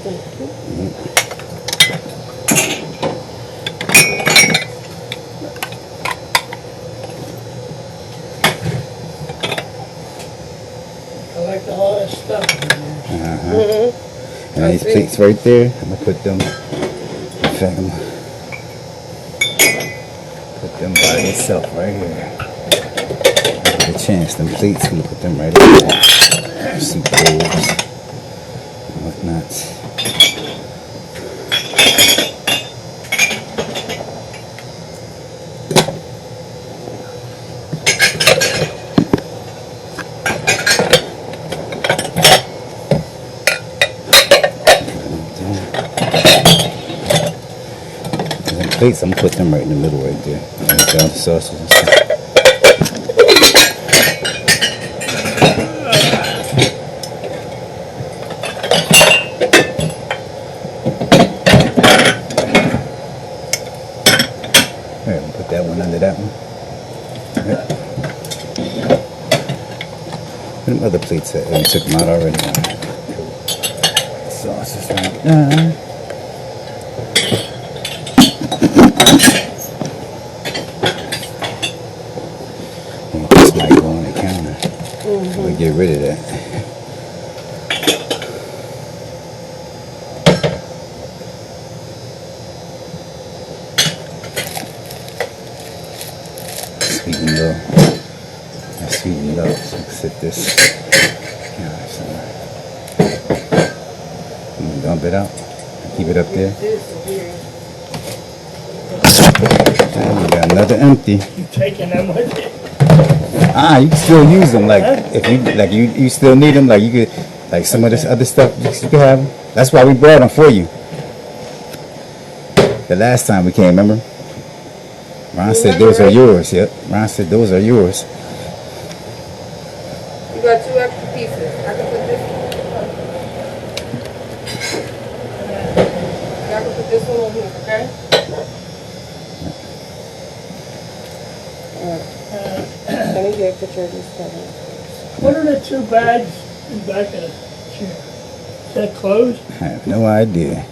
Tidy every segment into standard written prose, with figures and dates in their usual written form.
I like the hardest stuff. And these plates right there, I'm gonna put them. In fact, I'm gonna put them by themselves right here. Get a chance, them plates, I'm gonna put them right in there. Some bowls and whatnot. Plates, I'm gonna put them right in the middle right there. Right down the sauces and stuff. Alright, we'll put that one under that one. Right. Where them other plates at? We took them out already. Cool. Sauces right there. Get rid of that. Sweeten low. That's sweeten low. So I can set this. I'm gonna dump it out. Keep it up there. And we got another empty. You taking them with you? You can still use them. Like if you still need them. Like you could, like some of this other stuff you could have them. That's why we brought them for you. The last time we came, remember? Ron said those are yours. Yep. Ron said those are yours. You got 2 extra pieces. I can put this. I can put this one on here, okay? Let me get a picture of this stuff. What are the 2 bags in the back of the chair? Is that closed? I have no idea.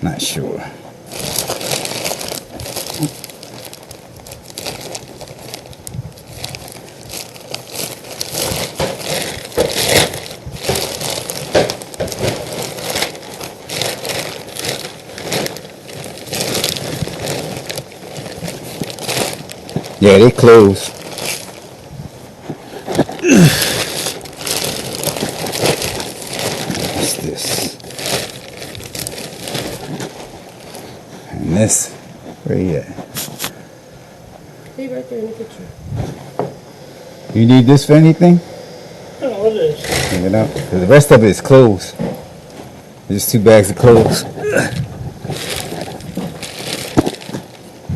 Not sure. Yeah, they closed. What's this? And this, where you at? See right there in the picture. You need this for anything? I don't know what it is. Take it out. 'Cause the rest of it is closed. There's 2 bags of clothes.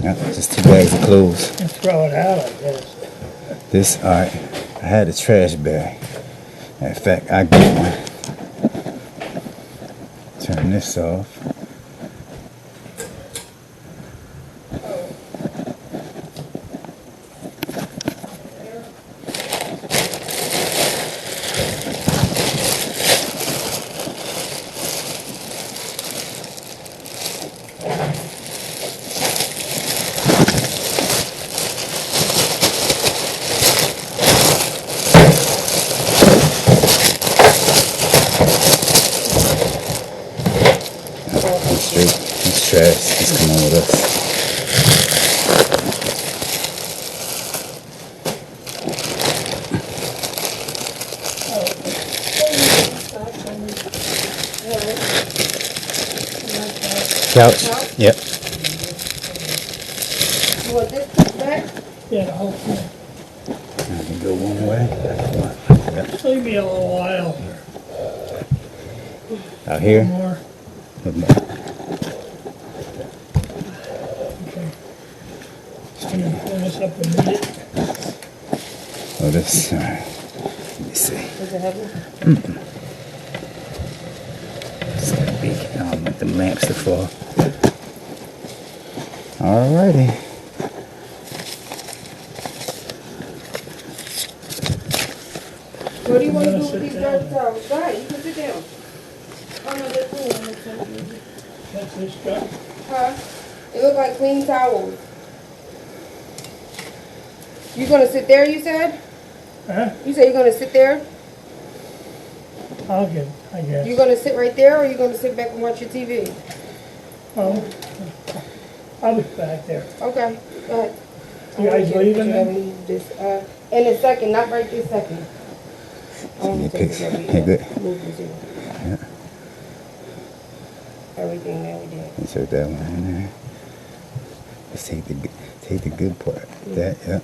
Yep, just 2 bags of clothes. And throw it out, I guess. This, alright. I had a trash bag. In fact, I get one. Turn this off. Trash. He's coming with us. Couch? Yep. You want this back? Yeah, the whole thing. I can go one way. Yep. Leave me a little while. Out here? More. One more. Finish up and read it. Oh, this. Alright. Let me see. Does it have one? It's gotta be. I don't want them lamps to fall. Alrighty. What do you want to do with these dirt towels? Go ahead, you can sit down. Oh no, they're cool. That's this stuff. Huh? It look like clean towels. You gonna sit there, you said? Huh? You said you're gonna sit there? I'll get, I guess. You gonna sit right there, or you gonna sit back and watch your TV? Oh, I'll be back there. Okay, go ahead. You guys leaving then? This, in a second, not right this second. I want to take Hey, every, good. move this in. Yeah. Everything that we did. Insert that one in there. Let's take the good part. That, yep.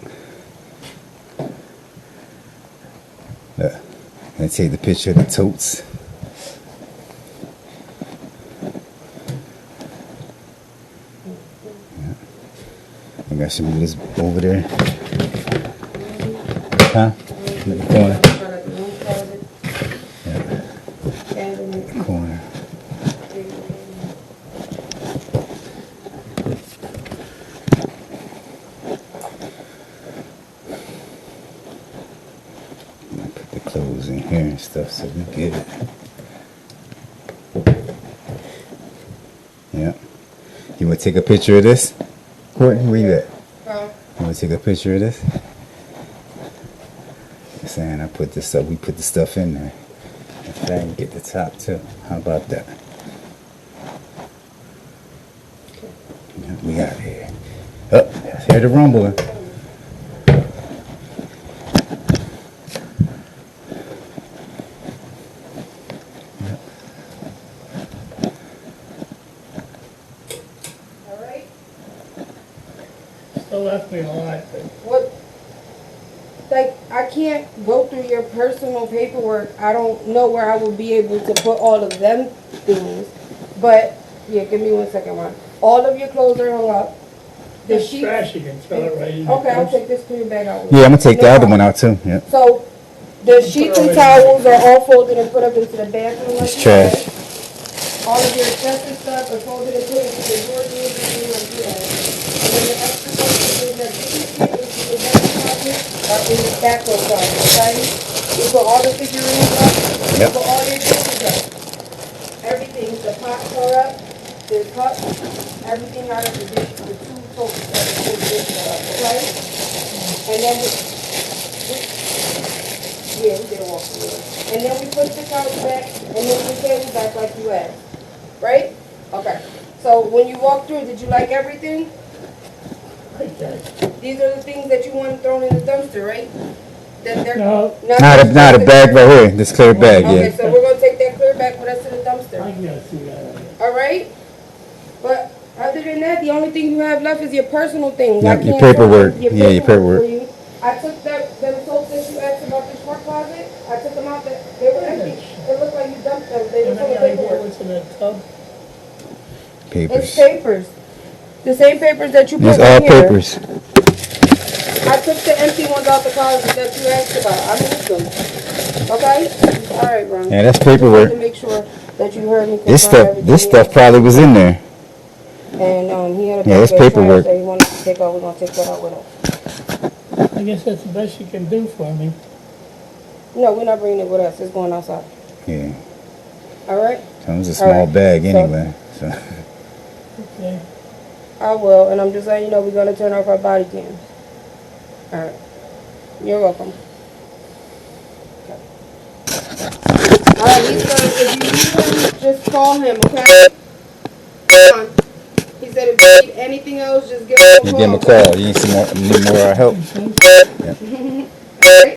Look. And take the picture of the totes. Yeah. I got some of this over there. Huh? In the corner. Yeah. Corner. Put the clothes in here and stuff so we get it. Yeah. You want to take a picture of this? Courtney, where you at? You want to take a picture of this? I'm saying I put this up. We put the stuff in there. In fact, I can get the top too. How about that? Yeah, we got it here. Oh, hear the rumbling. Alright? Still left me a lot, but What, like, I can't go through your personal paperwork. I don't know where I will be able to put all of them things. But, yeah, give me 1 second, Ron. All of your clothes are hung up. The this sheets. trash, you can throw it right in the Okay, I'll dumpster. take this clear bag out. Yeah, I'm gonna take No the other problem. one out too. Yeah. So, the sheets and towels are all folded and put up into the bathroom. like It's you trash. said. All of your excessive stuff are folded and put into the wardrobe like you had. And then the extra stuff that didn't fit into the back pocket are in the back of the okay? You put all the figurines up, you Yep. put all your dishes up. Everything, the pots are up, the cups, everything out of the dish, the two focus of the dish are up, okay? And then yeah, we did a walk through. And then we put the couch back, and then the table back like you asked. Right? Okay. So when you walked through, did you like everything? Okay. These are the things that you want thrown in the dumpster, right? That they're No, Not a bag right here. This clear bag, Okay, yeah. so we're gonna take that clear back with us to the I dumpster. can go through that. All right? But other than that, the only thing you have left is your personal things. Yeah, I your can't throw paperwork. your Yeah, your paperwork. for you. I took them soaps that you asked about the short closet. I took them out. They were empty. It looked like you dumped them. They were And full then of I idea paperwork. what's in that tub? It's Papers. papers. The same papers that you put It's in all here. papers. I took the empty ones out the closet that you asked about. I moved them. Okay? All right, Ron. Yeah, that's Just wanted paperwork. to make sure that you heard me. This confirm stuff everything. probably was in there. And he had a Yeah, that's bag of trash paperwork. that he wanted to take out. We're gonna take that out with us. I guess that's the best you can do for me. No, we're not bringing it with us. It's going outside. Yeah. All right? So it was a All small right. bag So- anyway. So Okay. I will, and I'm just letting you know we're gonna turn off our body cams. All right. You're welcome. Okay. All right, he's gonna, if you need him, just call him, okay? Come on. He said if you need anything else, just give him a you call. give him a call. You need more help. So, All right.